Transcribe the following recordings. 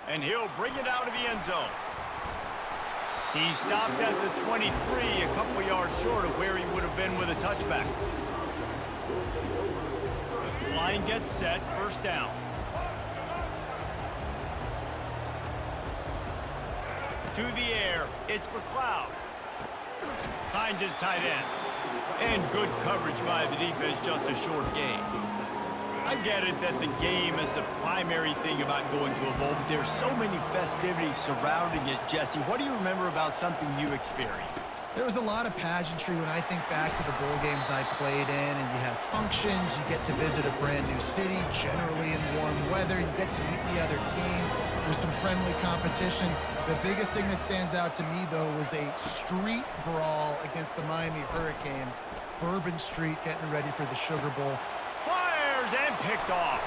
And he'll bring it out of the end zone. He stopped at the 23, a couple yards short of where he would have been with a touchback. Line gets set, first down. To the air, it's McLeod. Finds his tight end. And good coverage by the defense, just a short gain. I get it that the game is the primary thing about going to a bowl, but there's so many festivities surrounding it. Jesse, what do you remember about something you experienced? There was a lot of pageantry when I think back to the bowl games I played in, and you have functions, you get to visit a brand new city, generally in warm weather, you get to meet the other team, there's some friendly competition. The biggest thing that stands out to me, though, was a street brawl against the Miami Hurricanes. Bourbon Street getting ready for the Sugar Bowl. Fires and picked off.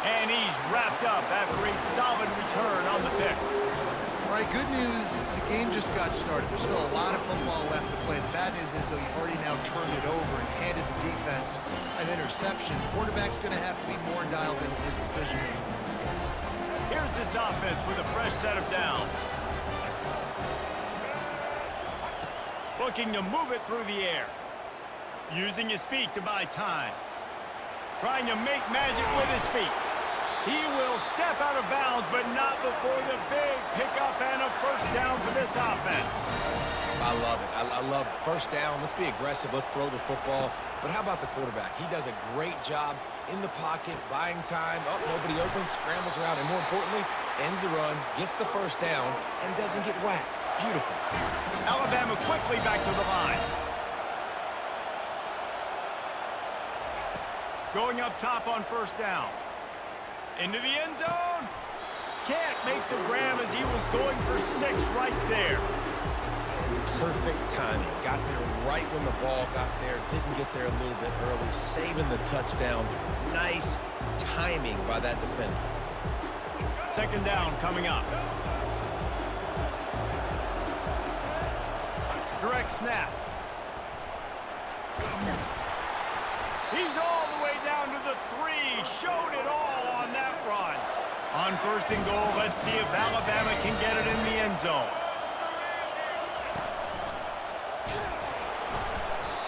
And he's wrapped up after a solid return on the pick. All right, good news, the game just got started. There's still a lot of football left to play. The bad news is, though, you've already now turned it over and handed the defense an interception. Quarterback's going to have to be more dialed in with his decision-making in this game. Here's this offense with a fresh set of downs. Looking to move it through the air. Using his feet to buy time. Trying to make magic with his feet. He will step out of bounds, but not before the big pickup and a first down for this offense. I love it. I love first down. Let's be aggressive. Let's throw the football. But how about the quarterback? He does a great job in the pocket, buying time. Oh, nobody open, scrambles around, and more importantly, ends the run, gets the first down, and doesn't get whacked. Beautiful. Alabama quickly back to the line. Going up top on first down. Into the end zone. Can't make the grab as he was going for 6 right there. Perfect timing. Got there right when the ball got there. Didn't get there a little bit early. Saving the touchdown. Nice timing by that defender. Second down coming up. Direct snap. He's all the way down to the 3. Showed it all on that run. On first and goal, let's see if Alabama can get it in the end zone.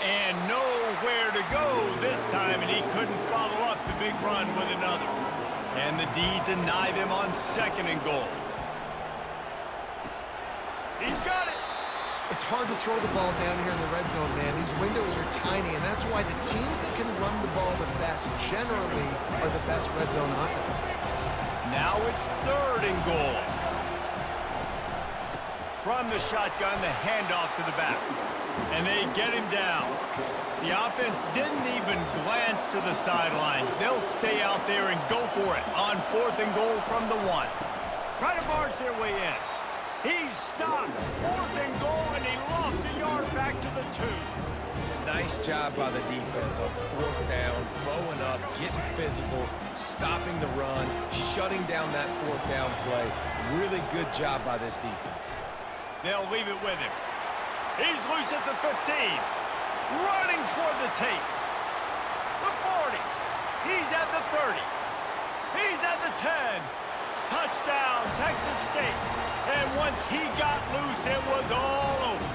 And nowhere to go this time, and he couldn't follow up the big run with another. And the D deny them on second and goal. He's got it. It's hard to throw the ball down here in the red zone, man. These windows are tiny, and that's why the teams that can run the ball the best generally are the best red zone offenses. Now it's third and goal. From the shotgun, the handoff to the back. And they get him down. The offense didn't even glance to the sidelines. They'll stay out there and go for it on fourth and goal from the 1. Try to barge their way in. He's stopped. Fourth and goal, and he lost a yard back to the 2. Nice job by the defense on fourth down, bowing up, getting physical, stopping the run, shutting down that fourth down play. Really good job by this defense. They'll leave it with him. He's loose at the 15. Running toward the tape. The 40. He's at the 30. He's at the 10. Touchdown, Texas State. And once he got loose, it was all over.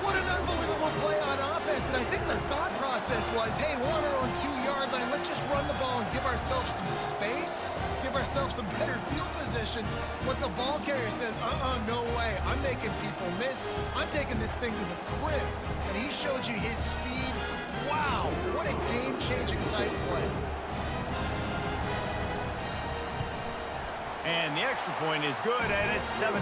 What an unbelievable play on offense, and I think the thought process was, hey, we're on our own 2-yard line. Let's just run the ball and give ourselves some space, give ourselves some better field position. But the ball carrier says, no way. I'm making people miss. I'm taking this thing to the crib. And he showed you his speed. Wow, what a game-changing type play. And the extra point is good, and it's 7-0.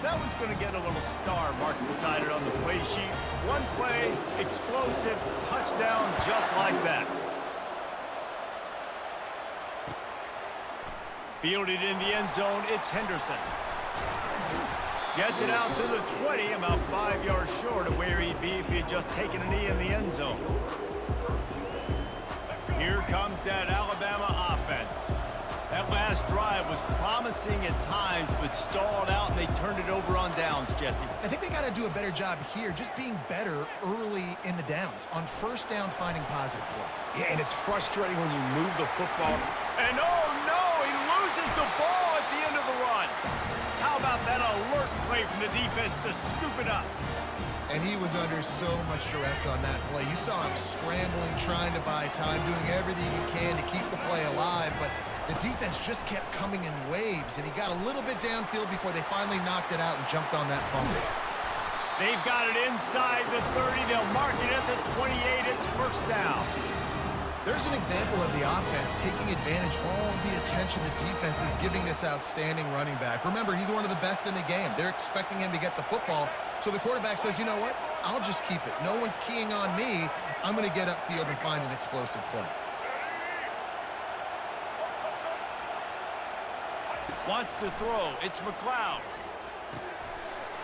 That one's going to get a little star marked beside it on the play sheet. One play, explosive, touchdown, just like that. Fielded in the end zone, it's Henderson. Gets it out to the 20, about 5 yards short of where he'd be if he had just taken a knee in the end zone. Here comes that Alabama offense. That That last drive was promising at times, but stalled out, and they turned it over on downs, Jesse. I think they got to do a better job here, just being better early in the downs, on first down finding positive plays. Yeah, and it's frustrating when you move the football. And oh no, he loses the ball at the end of the run. How about that alert play from the defense to scoop it up? And he was under so much duress on that play. You saw him scrambling, trying to buy time, doing everything he can to keep the play alive, but the defense just kept coming in waves, and he got a little bit downfield before they finally knocked it out and jumped on that fumble. They've got it inside the 30. They'll mark it at the 28. It's first down. There's an example of the offense taking advantage of all the attention the defense is giving this outstanding running back. Remember, he's one of the best in the game. They're expecting him to get the football, so the quarterback says, you know what? I'll just keep it. No one's keying on me. I'm going to get upfield and find an explosive play. Wants to throw. It's McLeod.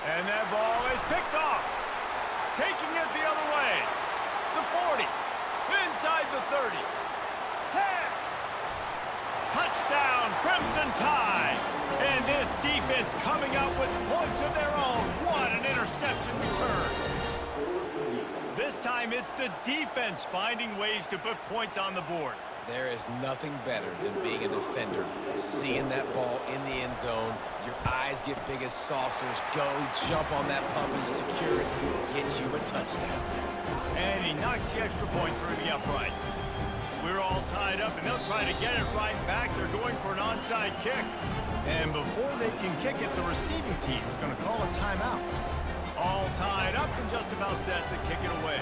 And that ball is picked off. Taking it the other way. The 40. Inside the 30. 10. Touchdown, Crimson Tide. And this defense coming up with points of their own. What an interception return. This time it's the defense finding ways to put points on the board. There is nothing better than being a defender, seeing that ball in the end zone. Your eyes get big as saucers. Go, jump on that puppy, secure it, get you a touchdown. And he knocks the extra point through the uprights. We're all tied up, and they'll try to get it right back. They're going for an onside kick. And before they can kick it, the receiving team is going to call a timeout. All tied up and just about set to kick it away.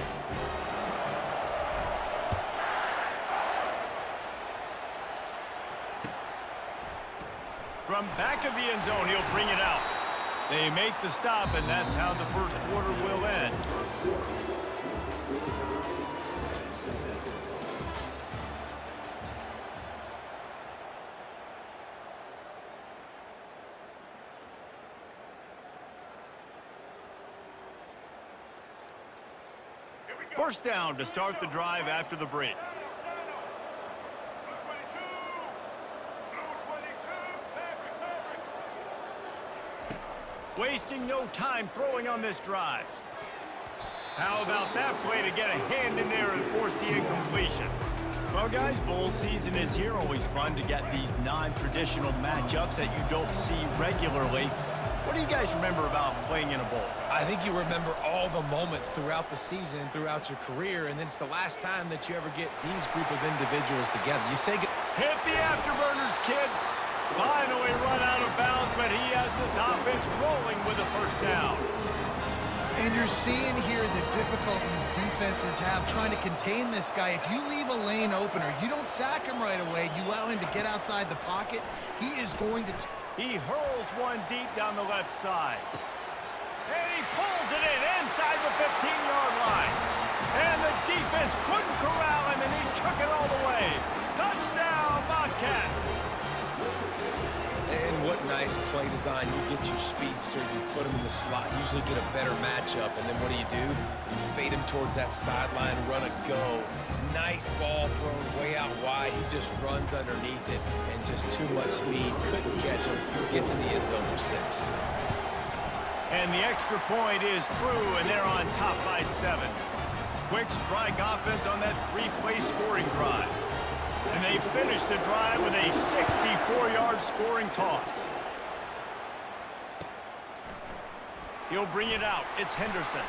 From back of the end zone, he'll bring it out. They make the stop, and that's how the first quarter will end. First down to start the drive after the break. Wasting no time throwing on this drive. How about that play to get a hand in there and force the incompletion? Well, guys, bowl season is here. Always fun to get these non-traditional matchups that you don't see regularly. What do you guys remember about playing in a bowl? I think you remember all the moments throughout the season, throughout your career, and then it's the last time that you ever get these group of individuals together. You say, hit the afterburners, kid. Finally run out of bounds, but he has this offense rolling with a first down. And you're seeing here the difficulties defenses have trying to contain this guy. If you leave a lane open or you don't sack him right away, you allow him to get outside the pocket, he is going to... He hurls one deep down the left side. And he pulls it in inside the 15-yard line. And the defense couldn't corral him, and he took it all the way. Touchdown, Bobcats. and what nice play design. You get your speedster, you put him in the slot, usually get a better matchup, and then what do? You fade him towards that sideline, run a go. Nice ball thrown way out wide. He just runs underneath it, and just too much speed. Couldn't catch him. Gets in the end zone for 6. And the extra point is true, and they're on top by 7. Quick strike offense on that 3-play scoring drive. And they finish the drive with a 64-yard scoring toss. He'll bring it out. It's Henderson.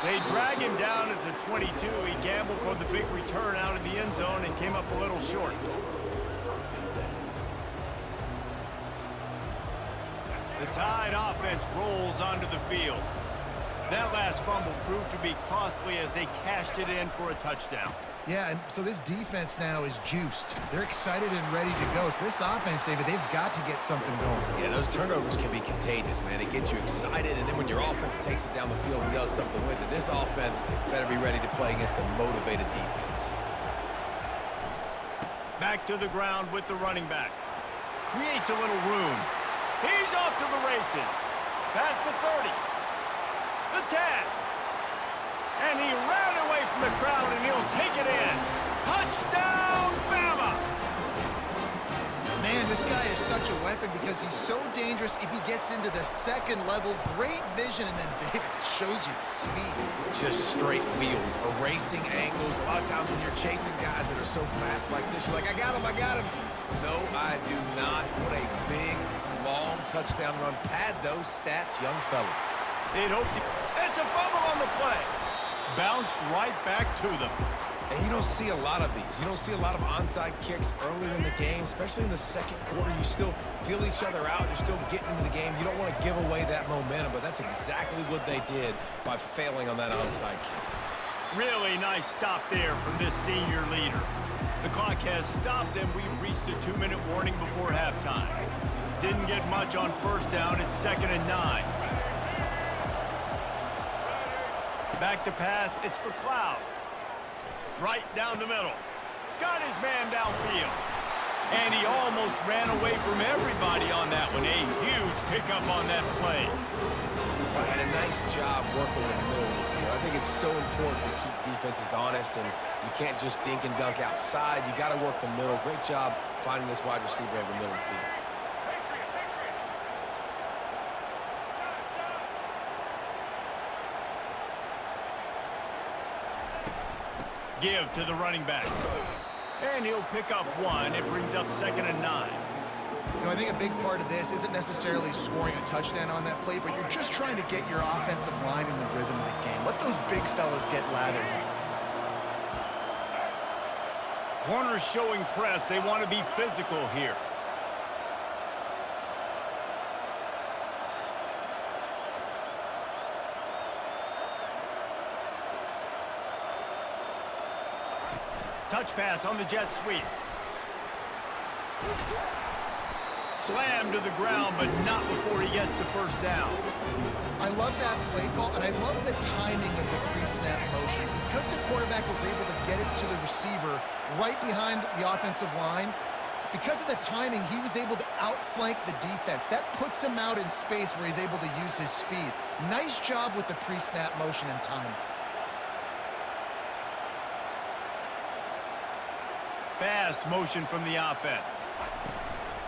They drag him down at the 22. He gambled for the big return out of the end zone and came up a little short. The Tide offense rolls onto the field. That last fumble proved to be costly as they cashed it in for a touchdown. Yeah, and so this defense now is juiced. They're excited and ready to go. So this offense, David, they've got to get something going. Yeah, those turnovers can be contagious, man. It gets you excited, and then when your offense takes it down the field and does something with it, this offense better be ready to play against a motivated defense. Back to the ground with the running back. Creates a little room. He's off to the races. Past the 30. The 10. And he ran away from the crowd, and he'll take it in. Touchdown, Bama! because he's so dangerous if he gets into the second level. Great vision, and then David shows you the speed. Just straight wheels, erasing angles. A lot of times when you're chasing guys that are so fast like this, you're like, I got him, I got him. No, I do not. What a big, long touchdown run. Pad those stats, young fella. They'd hoped it's a fumble on the play. Bounced right back to them. And you don't see a lot of these. You don't see a lot of onside kicks earlier in the game, especially in the second quarter. You still feel each other out. You're still getting into the game. You don't want to give away that momentum, but that's exactly what they did by failing on that onside kick. Really nice stop there from this senior leader. The clock has stopped, and we've reached the 2-minute warning before halftime. Didn't get much on first down. It's 2nd and 9. Back to pass. It's McLeod. Right down the middle. Got his man downfield. And he almost ran away from everybody on that one. A huge pickup on that play. And a nice job working in the middle of the field. I think it's so important to keep defenses honest, and you can't just dink and dunk outside. You got to work the middle. Great job finding this wide receiver over the middle of the field. Give to the running back. And he'll pick up 1. It brings up 2nd and 9. You know, I think a big part of this isn't necessarily scoring a touchdown on that play, but you're just trying to get your offensive line in the rhythm of the game. Let those big fellas get lathered. Corners showing press. They want to be physical here. Touch pass on the jet sweep. Slam to the ground, but not before he gets the first down. I love that play call, and I love the timing of the pre-snap motion. Because the quarterback was able to get it to the receiver right behind the offensive line, because of the timing, he was able to outflank the defense. That puts him out in space where he's able to use his speed. Nice job with the pre-snap motion and timing. Fast motion from the offense.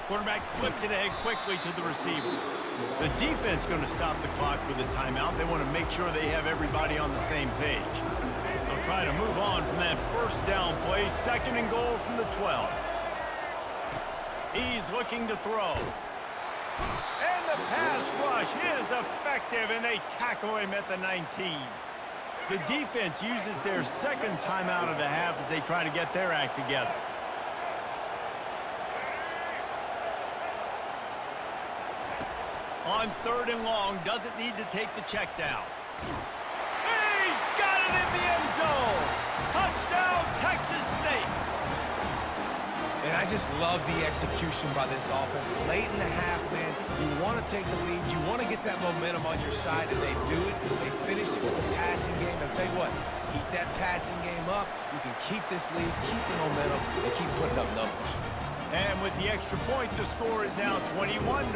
Quarterback flips it ahead quickly to the receiver. The defense going to stop the clock with a timeout. They want to make sure they have everybody on the same page. They'll try to move on from that first down play. 2nd and goal from the 12. He's looking to throw. And the pass rush is effective, and they tackle him at the 19. The defense uses their second timeout of the half as they try to get their act together. On 3rd and long, doesn't need to take the check down. He's got it in the end zone. Touchdown, Texas State. And I just love the execution by this offense. Late in the half, man, you want to take the lead. You want to get that momentum on your side, and they do it. They finish it with the passing game. I'll tell you what, keep that passing game up. You can keep this lead, keep the momentum, and keep putting up numbers. And with the extra point, the score is now 21-14.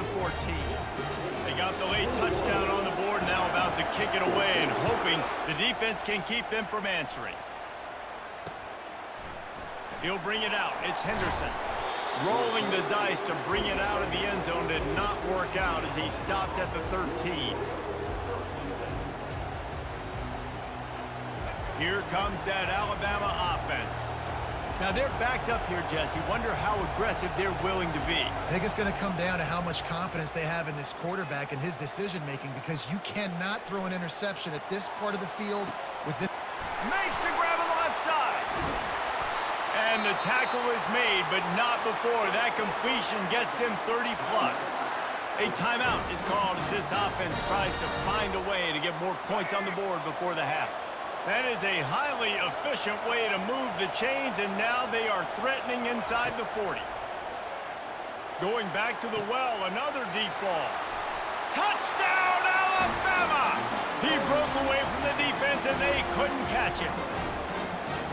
They got the late touchdown on the board, now about to kick it away and hoping the defense can keep them from answering. He'll bring it out. It's Henderson. Rolling the dice to bring it out of the end zone did not work out as he stopped at the 13. Here comes that Alabama offense. Now they're backed up here, Jesse. Wonder how aggressive they're willing to be. I think it's going to come down to how much confidence they have in this quarterback and his decision-making, because you cannot throw an interception at this part of the field with this. Makes the grab on the left side. And the tackle is made, but not before that completion gets them 30-plus. A timeout is called as this offense tries to find a way to get more points on the board before the half. That is a highly efficient way to move the chains, and now they are threatening inside the 40. Going back to the well, another deep ball. Touchdown, Alabama! He broke away from the defense, and they couldn't catch him.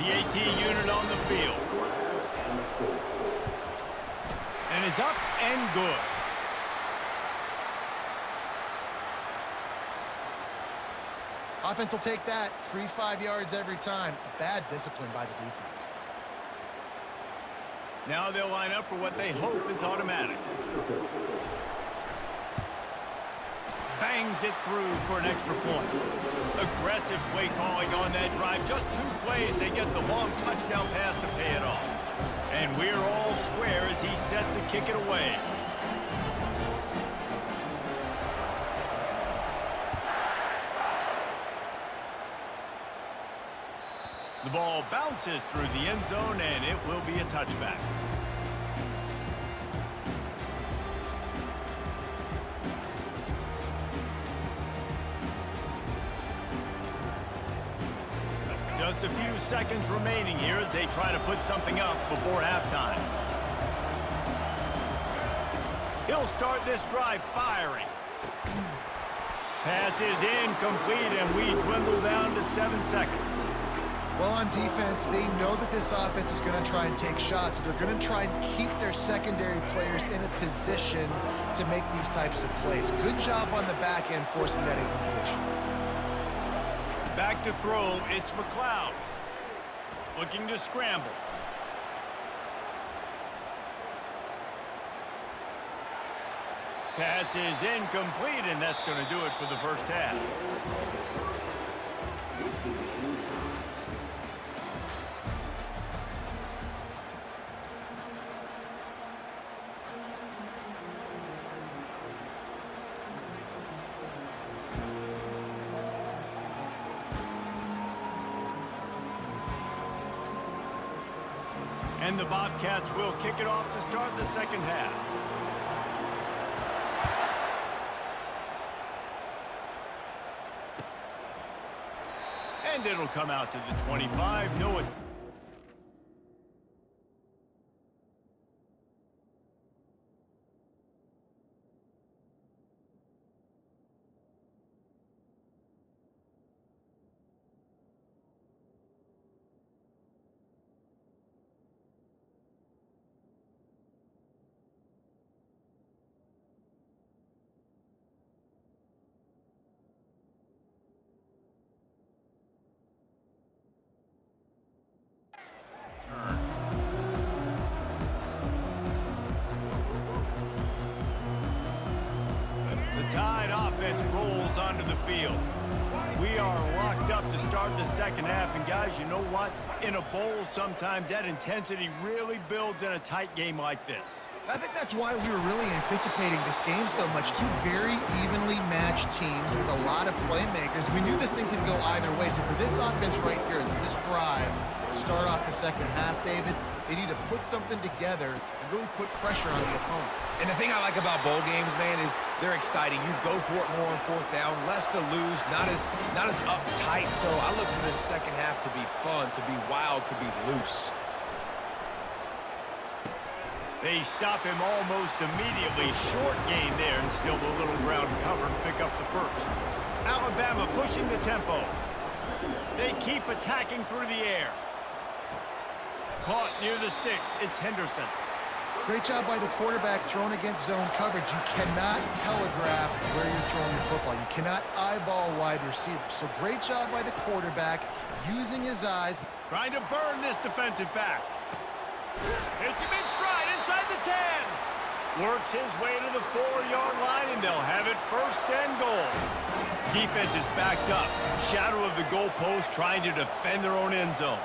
The AT unit on the field. And it's up and good. Offense will take that. Free 5 yards every time. Bad discipline by the defense. Now they'll line up for what they hope is automatic. Bangs it through for an extra point. Aggressive play calling on that drive. Just 2 plays, they get the long touchdown pass to pay it off. And we're all square as he's set to kick it away. The ball bounces through the end zone, and it will be a touchback. Just a few seconds remaining here as they try to put something up before halftime. He'll start this drive firing. Pass is incomplete, and we dwindle down to 7 seconds. Well, on defense, they know that this offense is going to try and take shots. They're going to try and keep their secondary players in a position to make these types of plays. Good job on the back end forcing that incompletion. Back to throw, it's McLeod. Looking to scramble. Pass is incomplete, and that's going to do it for the first half. And the Bobcats will kick it off to start the second half. And it'll come out to the 25. No. Tide offense rolls onto the field. We are locked up to start the second half, and guys, you know what? In a bowl, sometimes that intensity really builds in a tight game like this. I think that's why we were really anticipating this game so much. 2 very evenly matched teams with a lot of playmakers. We knew this thing could go either way. So for this offense right here, this drive, start off the second half, David, they need to put something together and really put pressure on the opponent. And the thing I like about bowl games, man, is they're exciting. You go for it more on 4th down, less to lose, not as uptight. So I look for this second half to be fun, to be wild, to be loose. They stop him almost immediately. Short gain there, and still a little ground cover to pick up the first. Alabama pushing the tempo. They keep attacking through the air. Caught near the sticks. It's Henderson. Great job by the quarterback throwing against zone coverage. You cannot telegraph where you're throwing your football. You cannot eyeball wide receivers. So great job by the quarterback using his eyes. Trying to burn this defensive back. Hits him in stride inside the 10. Works his way to the 4-yard line, and they'll have it 1st and goal. Defense is backed up. Shadow of the goalpost trying to defend their own end zone.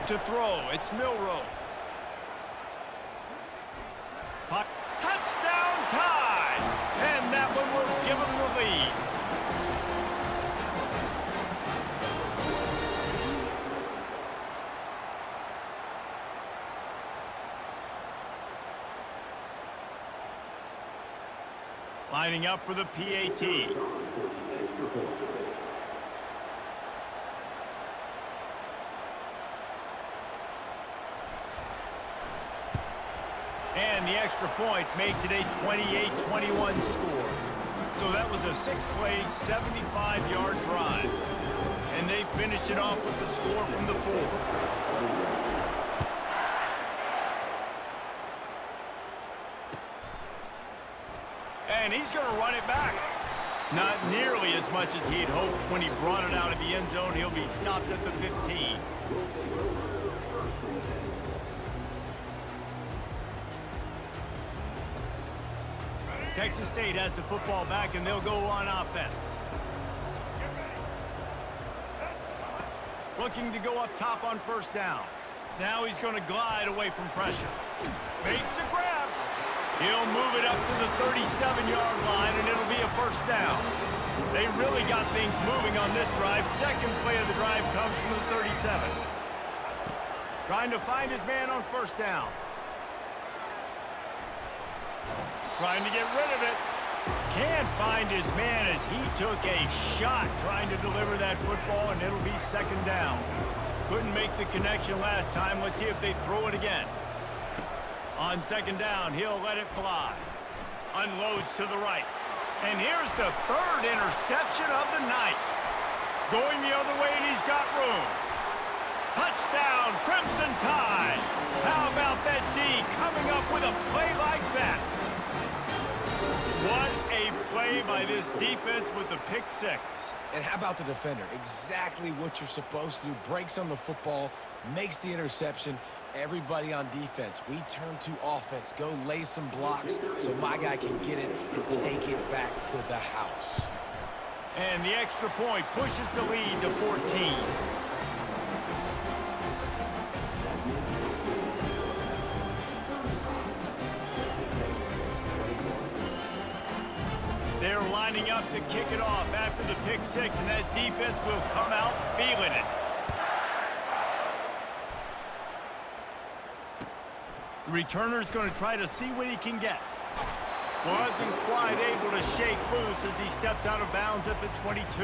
To throw, it's Milroe. Touchdown Tide! And that one will give them the lead. Lining up for the PAT. And the extra point makes it a 28-21 score. So that was a 6-play, 75-yard drive. And they finished it off with the score from the 4. And he's going to run it back. Not nearly as much as he'd hoped when he brought it out of the end zone. He'll be stopped at the 15. Texas State has the football back, and they'll go on offense. Looking to go up top on first down. Now he's going to glide away from pressure. Makes the grab. He'll move it up to the 37-yard line, and it'll be a first down. They really got things moving on this drive. Second play of the drive comes from the 37. Trying to find his man on first down. Trying to get rid of it. Can't find his man as he took a shot trying to deliver that football, and it'll be second down. Couldn't make the connection last time. Let's see if they throw it again. On second down, he'll let it fly. Unloads to the right. And here's the third interception of the night. Going the other way, and he's got room. Touchdown, Crimson Tide. How about that D coming up with a play like that? What a play by this defense with a pick six. And how about the defender? Exactly what you're supposed to do. Breaks on the football, makes the interception. Everybody on defense, we turn to offense. Go lay some blocks so my guy can get it and take it back to the house. And the extra point pushes the lead to 14. They're lining up to kick it off after the pick six, and that defense will come out feeling it. The returner's going to try to see what he can get. Wasn't quite able to shake loose as he steps out of bounds at the 22.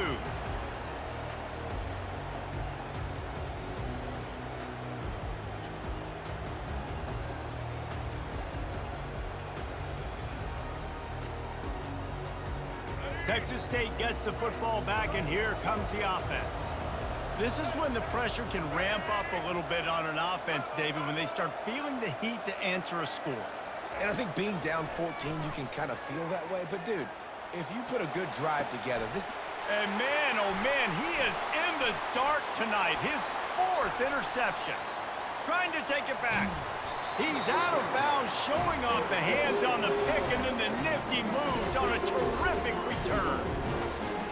Texas State gets the football back, and here comes the offense. This is when the pressure can ramp up a little bit on an offense, David, when they start feeling the heat to answer a score. And I think being down 14, you can kind of feel that way. But, dude, if you put a good drive together, this... And man, oh man, he is in the dark tonight. His fourth interception. Trying to take it back. He's out of bounds, showing off the hands on the pick, and then the nifty moves on a terrific return.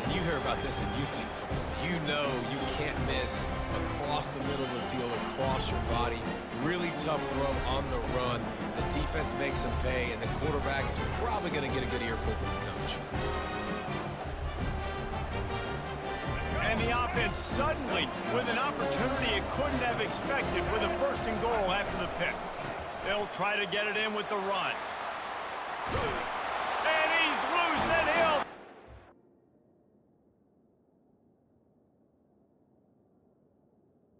And you hear about this in youth league football. You know you can't miss across the middle of the field, across your body. Really tough throw on the run. The defense makes him pay, and the quarterback is probably going to get a good earful from the coach. And the offense suddenly with an opportunity it couldn't have expected with a first and goal after the pick. They'll try to get it in with the run. And he's loose, and he'll